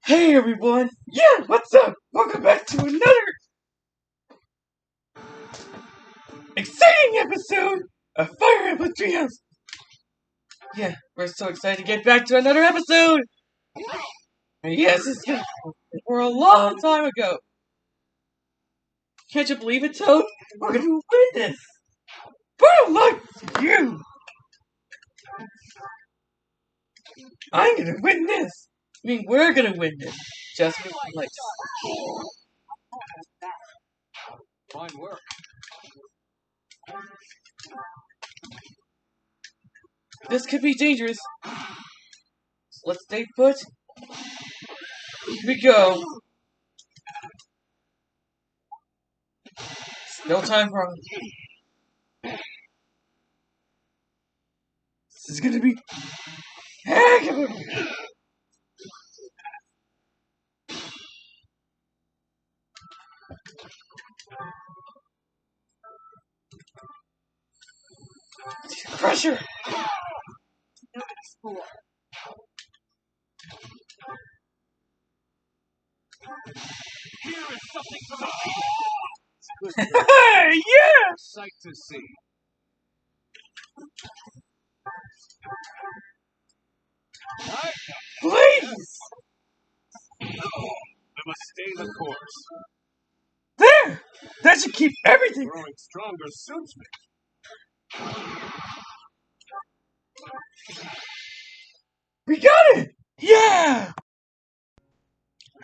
Hey everyone! Yeah, what's up? Welcome back to another exciting episode of Fire Emblem Treehouse! Yeah, we're so excited to get back to another episode! Yes, it's been for a long time ago! Can't you believe it, Toad? We're gonna win this! Better luck to you! I'm gonna win this! I mean, we're gonna win this! Just with like... Fine work. This could be dangerous. So let's stay put. Here we go. No time for this is gonna be heck of a... Pressure! Here is something from the Hey, yeah! sight to see. Please! I must stay the course. There! That should keep everything! Growing stronger suits me. We got it! Yeah!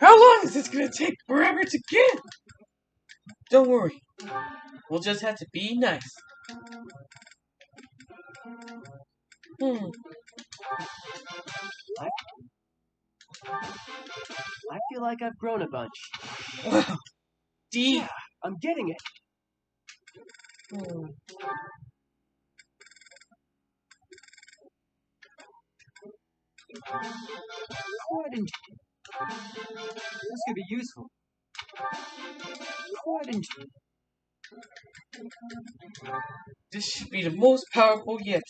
How long is this gonna take forever to get? Don't worry. We'll just have to be nice. I feel like I've grown a bunch. Wow. D. Yeah, I'm getting it. Quite this could be useful. Quite This should be the most powerful yet.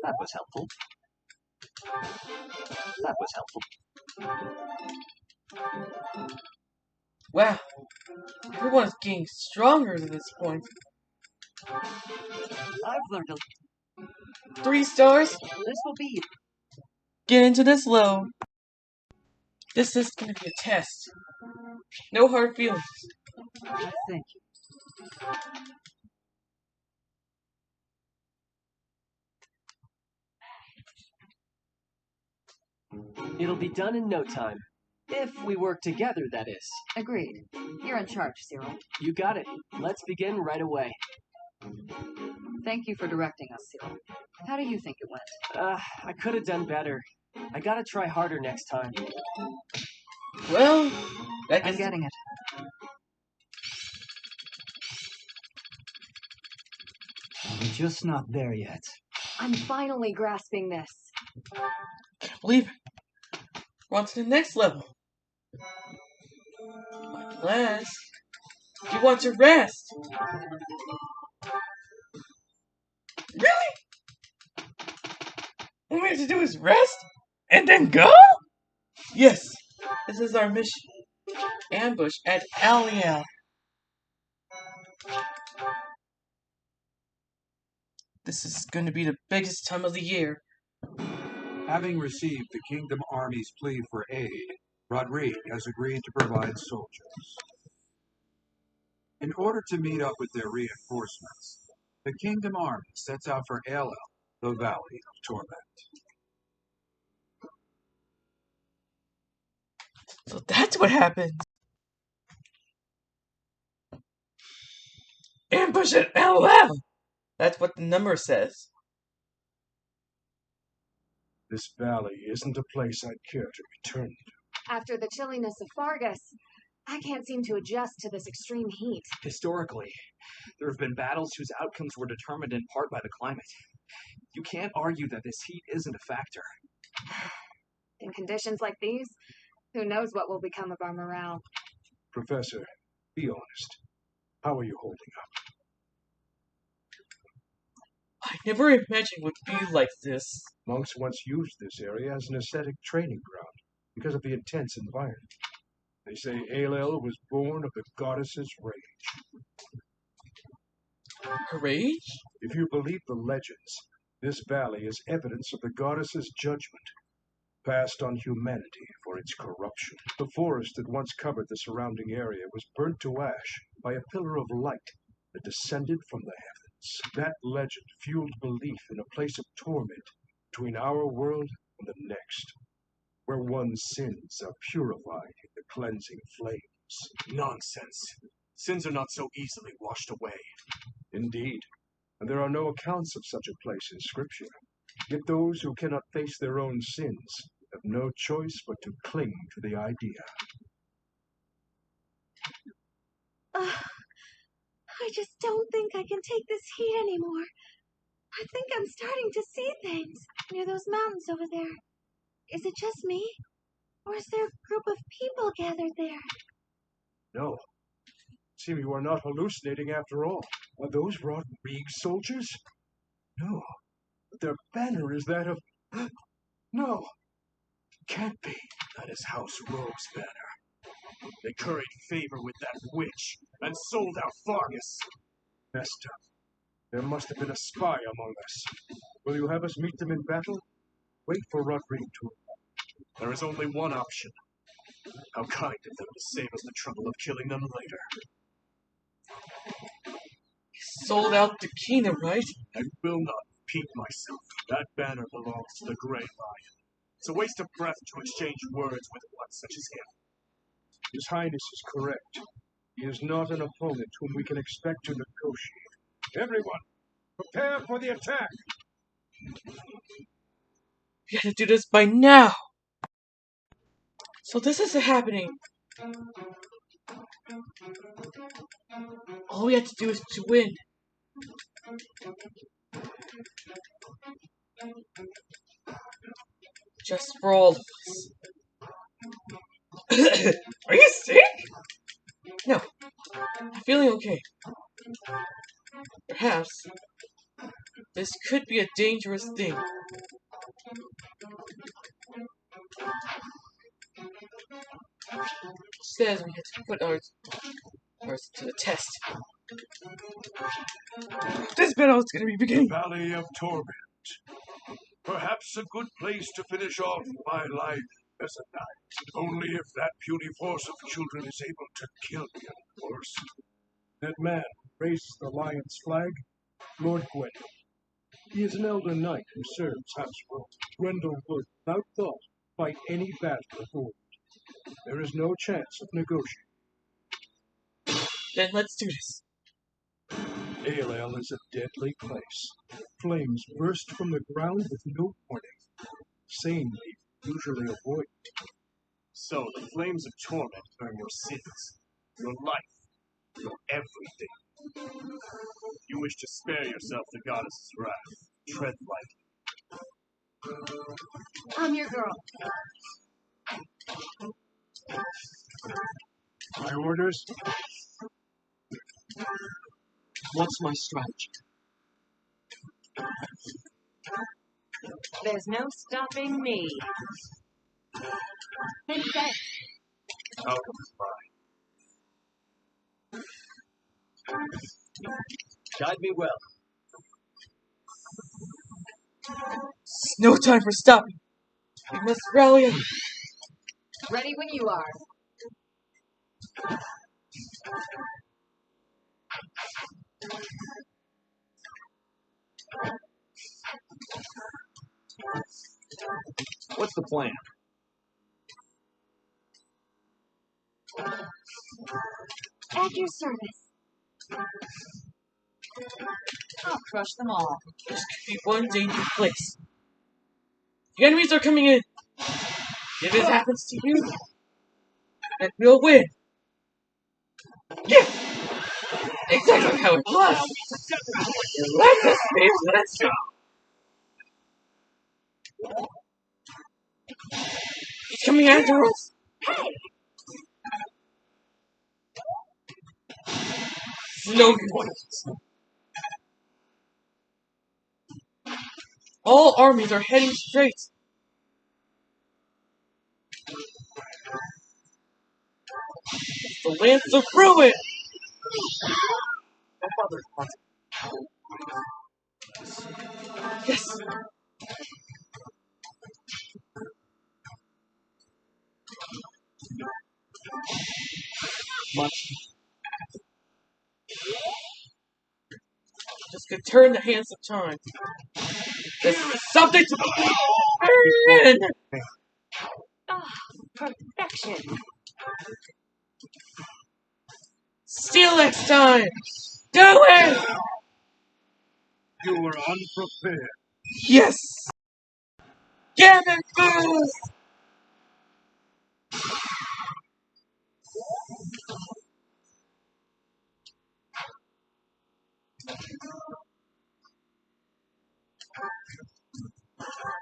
That was helpful. That was helpful. Wow. Everyone's getting stronger at this point. I've learned a... 3 stars? This will be... Get into this low. This is gonna be a test. No hard feelings. Thank you. It'll be done in no time. If we work together, that is. Agreed. You're in charge, Cyril. You got it. Let's begin right away. Thank you for directing us, Cyril. How do you think it went? I could have done better. I gotta try harder next time. Well, I'm getting it. I'm just not there yet. I'm finally grasping this. Can't believe it. We're on to the next level. At last, you want to rest. Really? All we have to do is rest? And then go? Yes, this is our mission. Ambush at Aliel. This is going to be the biggest time of the year. Having received the Kingdom Army's plea for aid, Rodrigue has agreed to provide soldiers. In order to meet up with their reinforcements, the Kingdom Army sets out for Aelel, the Valley of Torment. So that's what happens. Ambush at LL! That's what the number says. This valley isn't a place I'd care to return to. After the chilliness of Fargus, I can't seem to adjust to this extreme heat. Historically, there have been battles whose outcomes were determined in part by the climate. You can't argue that this heat isn't a factor. In conditions like these, who knows what will become of our morale. Professor, be honest. How are you holding up? never imagined it would be like this. Monks once used this area as an ascetic training ground because of the intense environment. They say Aelel was born of the goddess's rage. Rage? If you believe the legends, this valley is evidence of the goddess's judgment, passed on humanity for its corruption. The forest that once covered the surrounding area was burnt to ash by a pillar of light that descended from the heavens. That legend fueled belief in a place of torment between our world and the next, where one's sins are purified in the cleansing flames. Nonsense. Sins are not so easily washed away. Indeed, and there are no accounts of such a place in Scripture. Yet those who cannot face their own sins have no choice but to cling to the idea. I just don't think I can take this heat anymore. I think I'm starting to see things near those mountains over there. Is it just me? Or is there a group of people gathered there? No. Seem you are not hallucinating after all. Are those Rodrigue soldiers? No. But their banner is that of... No. Can't be. That is House Rogue's banner. They curried favor with that witch and sold out Fargus. Messed up. There must have been a spy among us. Will you have us meet them in battle? Wait for Rodrigue to... There is only one option. How kind of them to save us the trouble of killing them later. He sold out the kingdom, right? I will not repeat myself. That banner belongs to the Grey Lion. It's a waste of breath to exchange words with one such as him. His Highness is correct. He is not an opponent whom we can expect to negotiate. Everyone, prepare for the attack! We gotta do this by now! So this is happening. All we have to do is to win. Just for all of us. Are you sick? No. I'm feeling okay. Perhaps this could be a dangerous thing. Says we have to put ours to the test. This battle is going to be beginning. Valley of Torment. Perhaps a good place to finish off my life as a knight. Only if that puny force of children is able to kill me, of course. That man who raises the lion's flag, Lord Gwendol. He is an elder knight who serves House Rogue. Gwendol would, without thought, fight any battle before it. There is no chance of negotiating. Then let's do this. Aelel is a deadly place. Flames burst from the ground with no warning. Sane people usually avoid it. So the flames of torment burn your sins, your life, your everything. If you wish to spare yourself the goddess's wrath, tread lightly. I'm your girl. My orders? What's my strategy? There's no stopping me. Think that. Outcome is mine. Guide me well. It's no time for stopping. We must rally up. Ready when you are. What's the plan? At your service. I'll crush them all. This could be one dangerous place. The enemies are coming in. If this happens to you, then we'll win. Yeah! Exactly how it was. Let us face let's go. He's coming after us. No good. All armies are heading straight. The Lancer through it! Yes! Just could turn the hands of time. This is something to burn! Oh, perfection. Steel next time! Do it! You were unprepared. Yes! Gambit boost!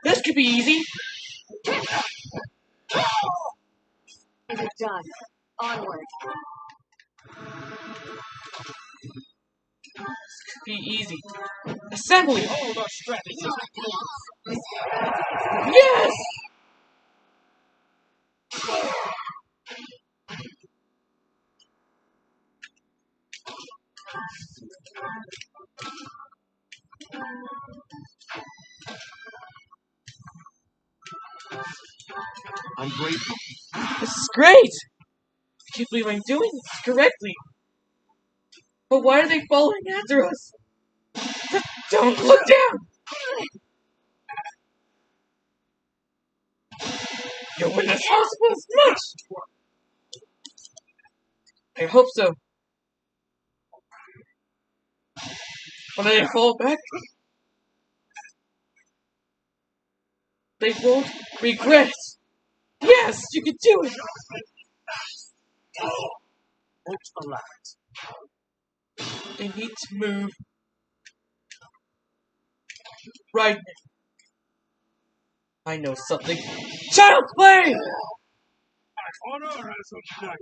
This could be easy. Is it done? Onward. Could be easy. Assembly! Hold our strategy. Yes! I'm grateful. This is great! I can't believe I'm doing this correctly. But why are they following after us? Just don't look down! You'll win this hospital as much! I hope so. When they fall back, they won't regret it. Yes, you can do it! Won't allow it. They need to move right now. I know something. Child's play! Honor as a knight.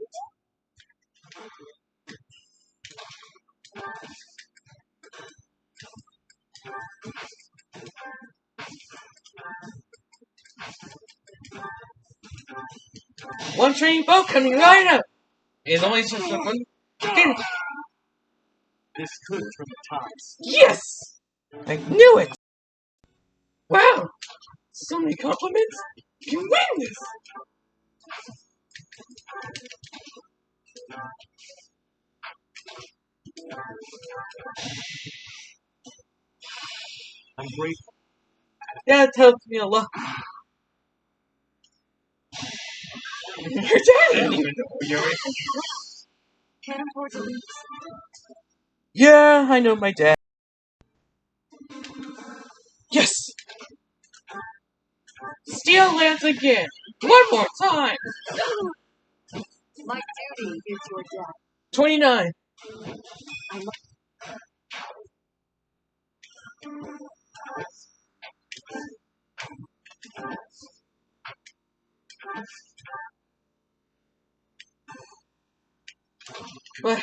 One training boat coming right up! It's only just a one. This could turn the tides. Yes! I knew it! Wow! So many compliments! You can win this! I'm grateful. That helped me a lot. Your dad didn't even know who you were. Can't afford to lose. Yeah, I know my dad. Yes! Steel lands again! One more time! My duty is your death. 29. I must. But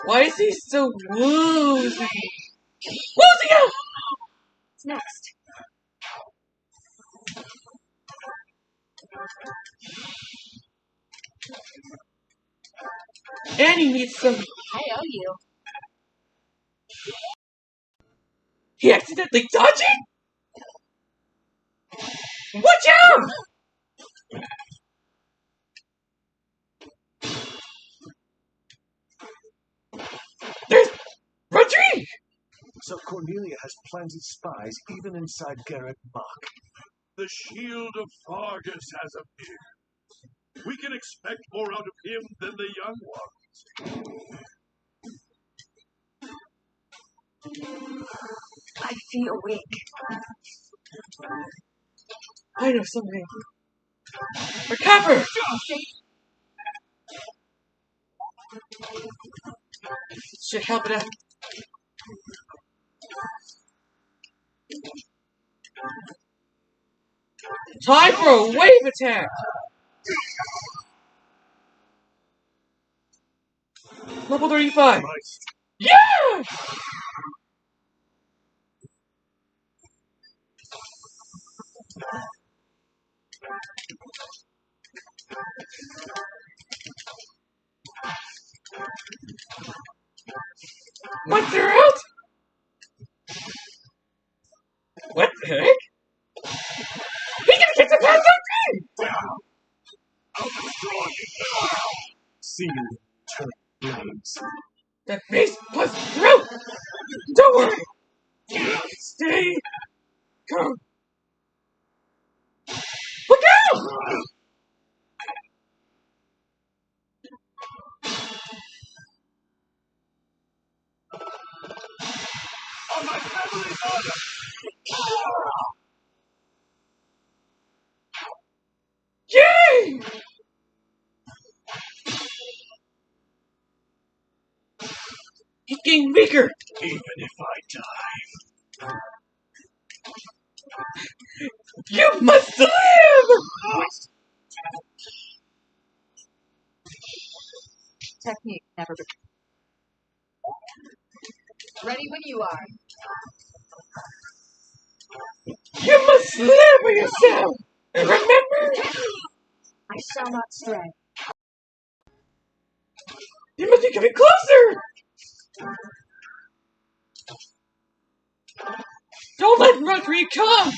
why is he so woozy? Woozy out! What's next? And he needs some. I owe you. He accidentally dodged it? Watch out! There's Rodrigue! So Cornelia has planted spies even inside Garrett Bach. The shield of Fargus has appeared. We can expect more out of him than the young ones. I feel weak. I know something. Recover! Should help it out. Time for a wave attack! Level 35. Yeah! Monster out! What the heck? He's gonna get the pass See you turn flames. That face was through! Don't worry! Stay calm! Look out! On my family's honor! Yay! He's getting weaker! Even if I die. You must live! Technique never been. Ready when you are. You must live for yourself! And remember, I shall not stray. you must be coming closer! Don't let Rodri come!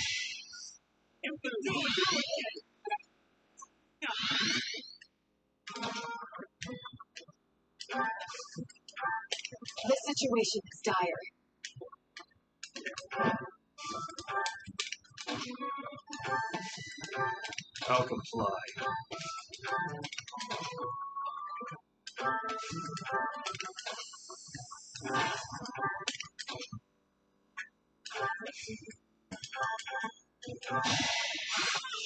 The situation is dire. I'll comply.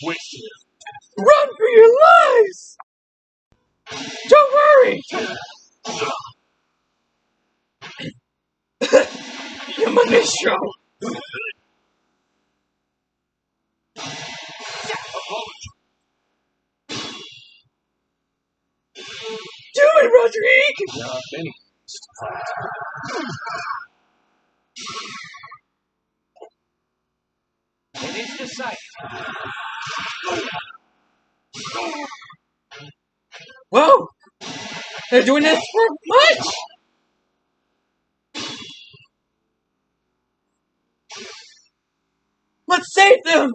Wasted. Run for your lives! Don't worry! Yamanisho! Do it, Rodrigue! There are many ways to fight. It is decided. Whoa! They're doing this for much! Let's save them!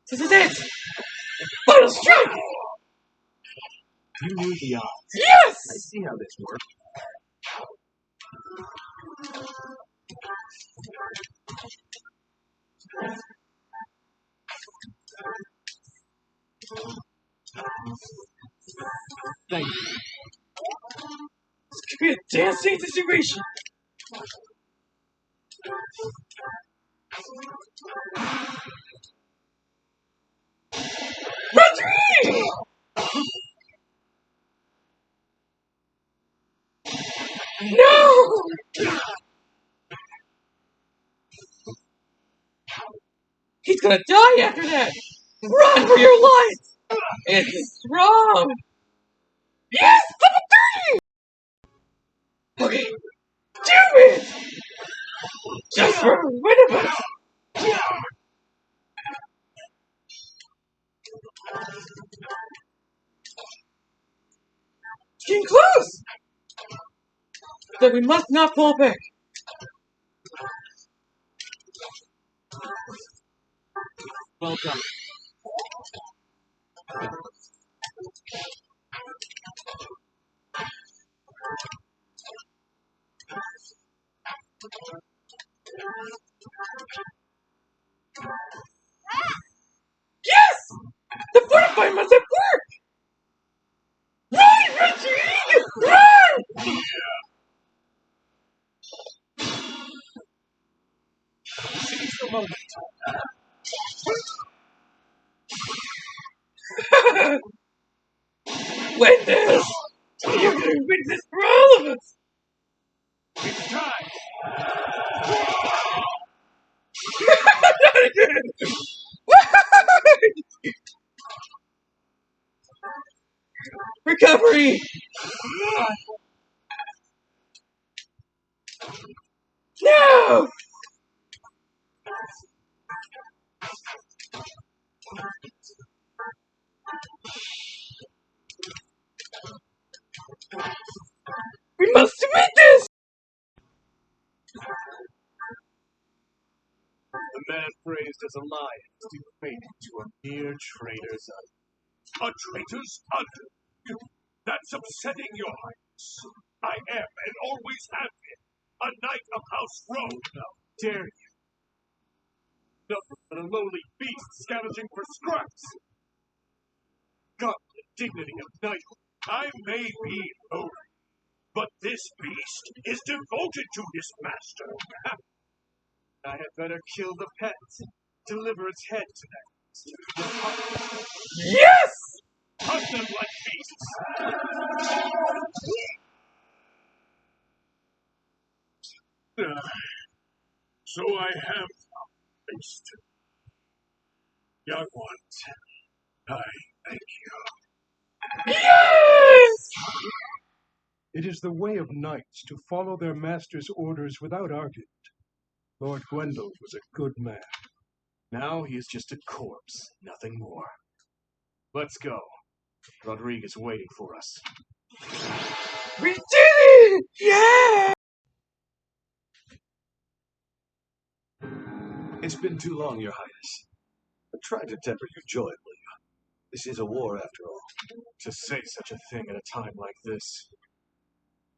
This is it! Final strike! You knew the odds. Yes! I see how this works. Thank you. This could be a dancing situation! Rodrigue! No! He's gonna die after that! Run for your life! It's strong! Yes! Level 30! Okay, do it! Just for one of us! It's getting close! But we must not fall back. Well done. Yes! The fortify must have worked! Run, Rodrigue! Run! Seize the moment. Win this! You're gonna win this for all of us! It's time! Recovery! No! We must defeat this! The man praised as a lion is defeated to a mere traitor's A traitor's under. That's upsetting, Your Highness. I am and always have been a knight of House Rome. How dare you? Nothing but a lowly beast scavenging for scraps. God, the dignity of knighthood. I may be lowly, but this beast is devoted to his master. I had better kill the pet, deliver its head to that. Yes! Hunt them like beasts. So I have faced. Young ones, I thank you. Yes! It is the way of knights to follow their master's orders without argument. Lord Gwendolyn was a good man. Now he is just a corpse, nothing more. Let's go. Rodrigue is waiting for us. We did it! Yeah! It's been too long, Your Highness. But try to temper your joy, will you? This is a war, after all. To say such a thing at a time like this.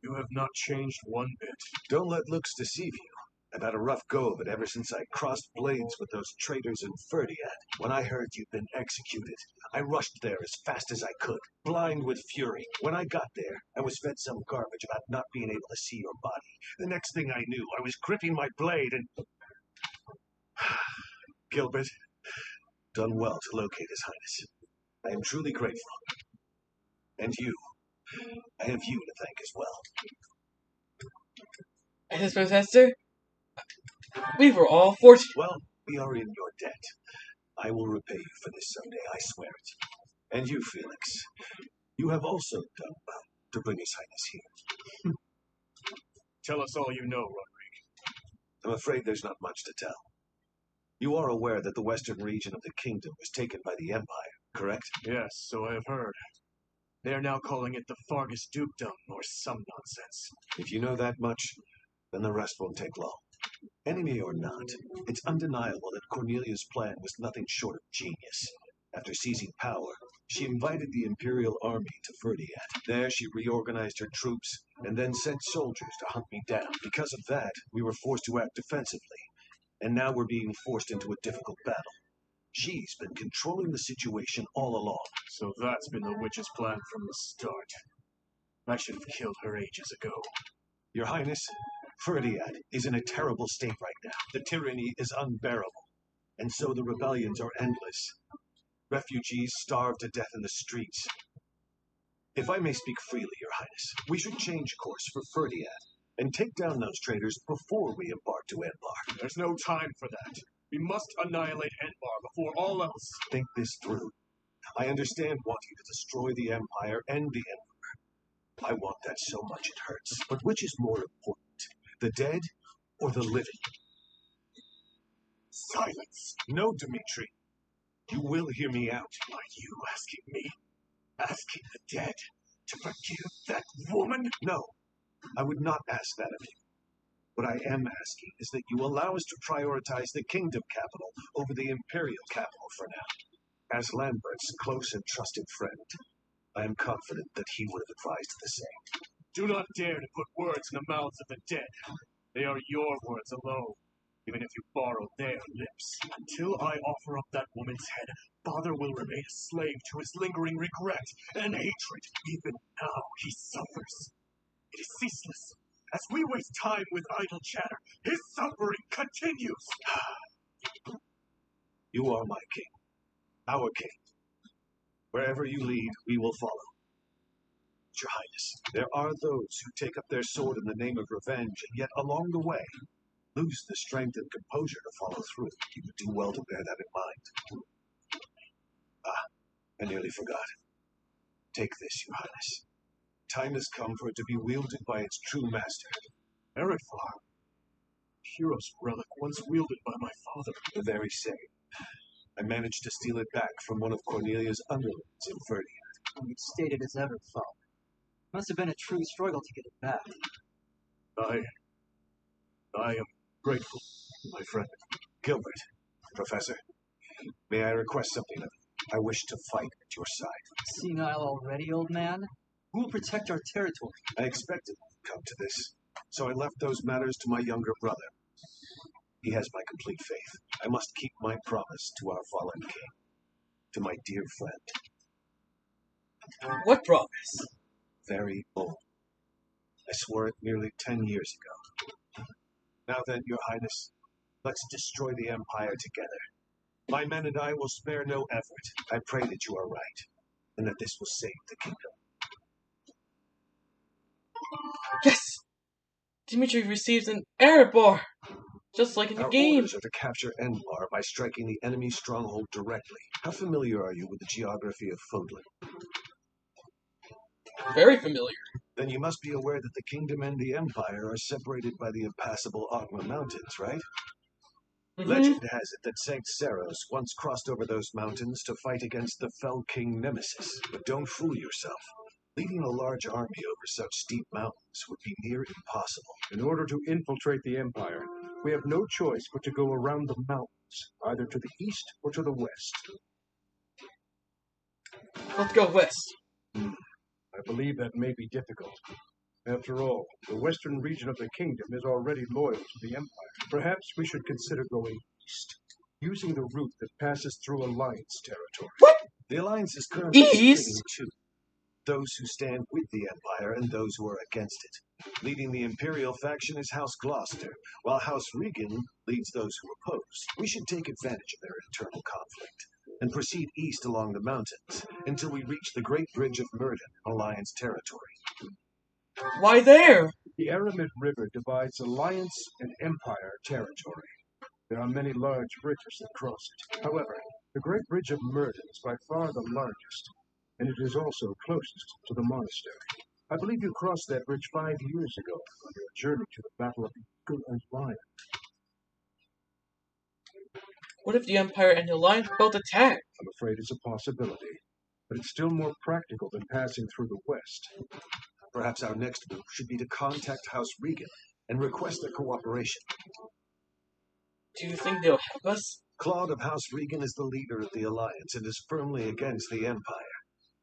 You have not changed one bit. Don't let looks deceive you. I've had a rough go of it ever since I crossed blades with those traitors in Ferdiad. When I heard you'd been executed, I rushed there as fast as I could, blind with fury. When I got there, I was fed some garbage about not being able to see your body. The next thing I knew, I was gripping my blade and... Gilbert, done well to locate His Highness. I am truly grateful. And you, I have you to thank as well. And his professor? We were all fortunate. Well, we are in your debt. I will repay you for this someday, I swear it. And you, Felix, you have also done well to bring His Highness here. Tell us all you know, Rodrigue. I'm afraid there's not much to tell. You are aware that the western region of the kingdom was taken by the Empire, correct? Yes, so I have heard. They are now calling it the Fargus Dukedom, or some nonsense. If you know that much, then the rest won't take long. Enemy or not, it's undeniable that Cornelia's plan was nothing short of genius. After seizing power, she invited the Imperial army to Ferdiad. There she reorganized her troops and then sent soldiers to hunt me down. Because of that, we were forced to act defensively. And now we're being forced into a difficult battle. She's been controlling the situation all along. So that's been the witch's plan from the start. I should have killed her ages ago. Your Highness, Ferdiad is in a terrible state right now. The tyranny is unbearable, and so the rebellions are endless. Refugees starve to death in the streets. If I may speak freely, Your Highness, we should change course for Ferdiad and take down those traitors before we embark to Enbar. There's no time for that. We must annihilate Enbar before all else. Think this through. I understand wanting to destroy the Empire and the Emperor. I want that so much it hurts. But which is more important, the dead or the living? Silence. No, Dmitri. You will hear me out. Are you asking me? Asking the dead to forgive that woman? No, I would not ask that of you. What I am asking is that you allow us to prioritize the kingdom capital over the imperial capital for now. As Lambert's close and trusted friend, I am confident that he would have advised the same. Do not dare to put words in the mouths of the dead. They are your words alone, even if you borrow their lips. Until I offer up that woman's head, Father will remain a slave to his lingering regret and hatred. Even now he suffers. It is ceaseless. As we waste time with idle chatter, his suffering continues. You are my king, our king. Wherever you lead, we will follow. Your Highness, there are those who take up their sword in the name of revenge, and yet along the way, lose the strength and composure to follow through. You would do well to bear that in mind. I nearly forgot. Take this, Your Highness. Time has come for it to be wielded by its true master. Eretvar, hero's relic once wielded by my father. The very same. I managed to steal it back from one of Cornelia's underlings in Verdia. And it's stated as ever, Father. Must have been a true struggle to get it back. I am grateful, my friend. Gilbert, Professor, may I request something of you? I wish to fight at your side. Senile already, old man? Who will protect our territory? I expected it to come to this, so I left those matters to my younger brother. He has my complete faith. I must keep my promise to our fallen king, to my dear friend. What promise? Very old. I swore it nearly 10 years ago. Now then, Your Highness, let's destroy the Empire together. My men and I will spare no effort. I pray that you are right, and that this will save the kingdom. Yes! Dimitri receives an error bar, just like in the Our game. orders are to capture Endlar by striking the enemy stronghold directly. How familiar are you with the geography of Fodlan? Very familiar. Then you must be aware that the kingdom and the empire are separated by the impassable Ogma Mountains, right? Legend has it that Saint Seros once crossed over those mountains to fight against the fell king Nemesis. But don't fool yourself. Leading a large army over such steep mountains would be near impossible. In order to infiltrate the Empire, we have no choice but to go around the mountains, either to the east or to the west. Let's go west. I believe that may be difficult. After all, the western region of the kingdom is already loyal to the Empire. Perhaps we should consider going east, using the route that passes through Alliance territory. What? The Alliance is currently East? splitting two. Those who stand with the Empire and those who are against it. Leading the Imperial faction is House Gloucester, while House Regan leads those who oppose. We should take advantage of their internal conflict and proceed east along the mountains until we reach the Great Bridge of Murden, Alliance territory. Why there? The Aramid River divides Alliance and Empire territory. There are many large bridges that cross it. However, the Great Bridge of Murden is by far the largest, and it is also closest to the monastery. I believe you crossed that bridge 5 years ago on your journey to the Battle of Eagle and Lion. What if the Empire and the Alliance both attack? I'm afraid it's a possibility, but it's still more practical than passing through the west. Perhaps our next move should be to contact House Regan and request their cooperation. Do you think they'll help us? Claude of House Regan is the leader of the Alliance and is firmly against the Empire.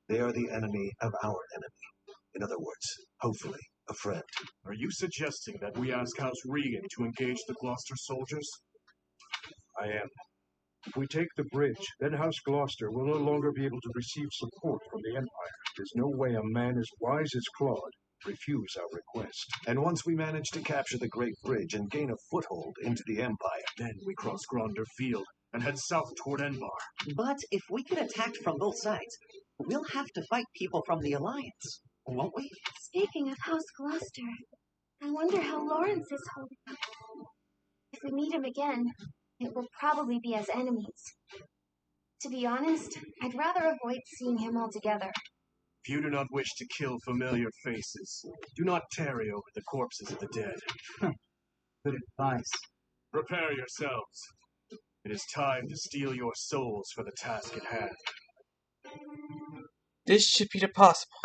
They are the enemy of our enemy. In other words, hopefully, a friend. Are you suggesting that we ask House Regan to engage the Gloucester soldiers? I am. If we take the bridge, then House Gloucester will no longer be able to receive support from the Empire. There's no way a man as wise as Claude refuse our request. And once we manage to capture the Great Bridge and gain a foothold into the Empire, then we cross Gronder Field and head south toward Enbar. But if we get attacked from both sides, we'll have to fight people from the Alliance, won't we? Speaking of House Gloucester, I wonder how Lawrence is holding up. If we meet him again, it will probably be as enemies. To be honest, I'd rather avoid seeing him altogether. If you do not wish to kill familiar faces, do not tarry over the corpses of the dead. Good advice. Prepare yourselves. It is time to steel your souls for the task at hand. This should be the possible.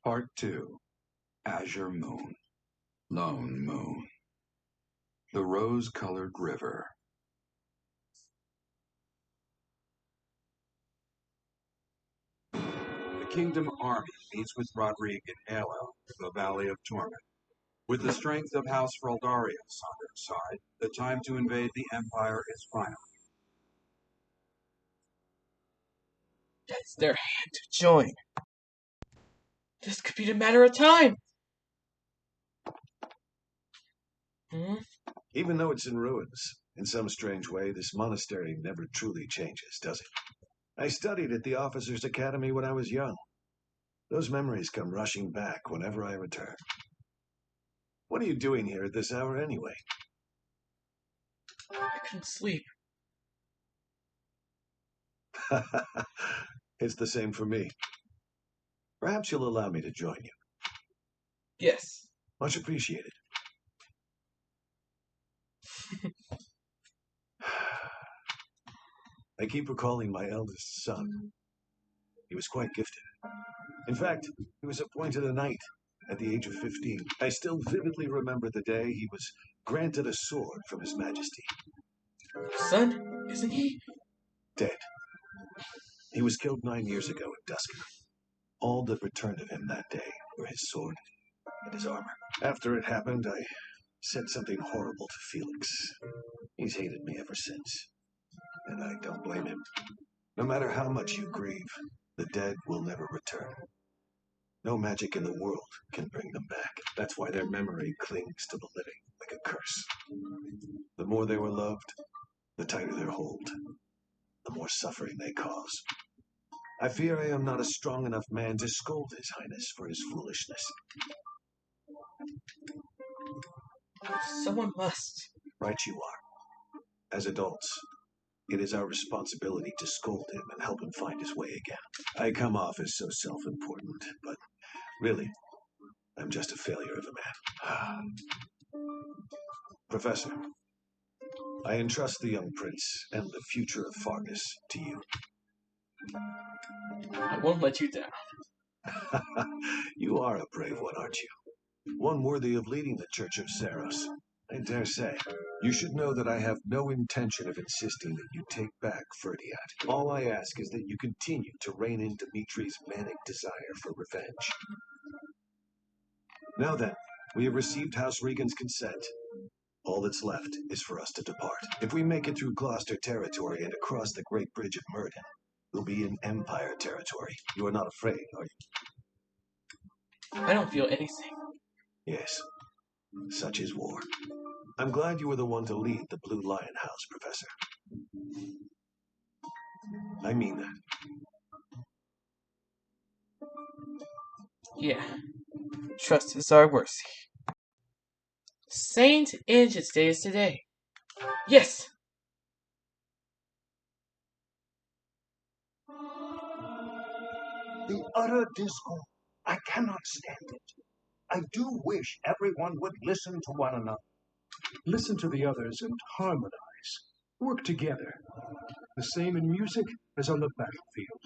Part 2. Azure Moon. Lone Moon. The Rose-Colored River. The Kingdom Army meets with Rodrigue and Aelel in the Valley of Torment. With the strength of House Fraldarius on their side, the time to invade the Empire is final. That's their hand to join. This could be the matter of time. Even though it's in ruins, in some strange way, this monastery never truly changes, does it? I studied at the Officers' Academy when I was young. Those memories come rushing back whenever I return. What are you doing here at this hour anyway? I couldn't sleep. It's the same for me. Perhaps you'll allow me to join you. Yes. Much appreciated. I keep recalling my eldest son. He was quite gifted. In fact, he was appointed a knight at the age of 15. I still vividly remember the day he was granted a sword from His Majesty. Son, isn't he? Dead. He was killed 9 years ago at dusk. All that returned of him that day were his sword and his armor. After it happened, I said something horrible to Felix. He's hated me ever since, and I don't blame him. No matter how much you grieve, the dead will never return. No magic in the world can bring them back. That's why their memory clings to the living like a curse. The more they were loved, the tighter their hold, the more suffering they cause. I fear I am not a strong enough man to scold His Highness for his foolishness. Someone must. Right you are. As adults, it is our responsibility to scold him and help him find his way again. I come off as so self-important, but really, I'm just a failure of a man. Professor, I entrust the young prince and the future of Fargus to you. I won't let you down. You are a brave one, aren't you? One worthy of leading the Church of Saros. I dare say. You should know that I have no intention of insisting that you take back Ferdiat. All I ask is that you continue to rein in Dimitri's manic desire for revenge. Now then, we have received House Regan's consent. All that's left is for us to depart. If we make it through Gloucester territory and across the Great Bridge of Murden, we'll be in Empire territory. You are not afraid, are you? I don't feel anything. Yes. Such is war. I'm glad you were the one to lead the Blue Lion House, Professor. I mean that. Yeah. Trust is our mercy. Saint Anget's Day is today. Yes! The utter discord. I cannot stand it. I do wish everyone would listen to one another. Listen to the others and harmonize. Work together. The same in music as on the battlefield.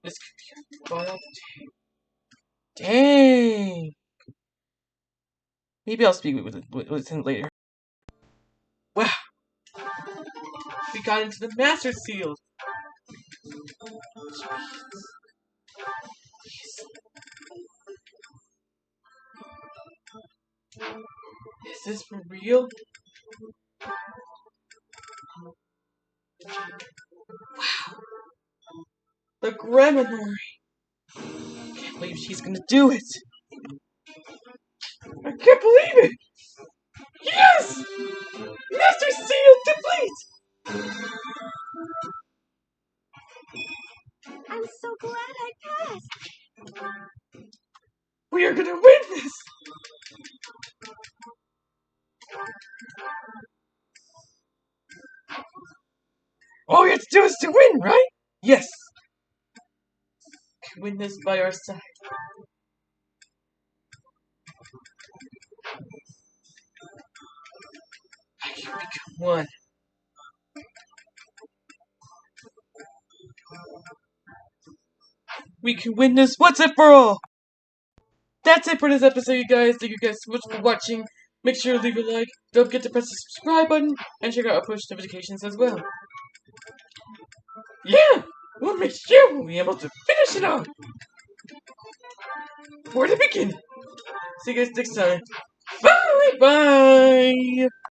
This could be a fun day. Dang! Maybe I'll speak with him later. Wow! We got into the Master Seal! Is this for real? Wow! The Gremlinory! Can't believe she's gonna do it! I can't believe it! Yes! Master Seal complete! I'm so glad I passed. We are gonna win this! All we have to do is to win, right? Yes! We can win this by our side. I can become one. We can win this once and for all! That's it for this episode, you guys. Thank you guys so much for watching. Make sure to leave a like. Don't forget to press the subscribe button. And check out our push notifications as well. Yeah! We'll make sure we'll be able to finish it off! Where to begin? See you guys next time. Bye! Bye!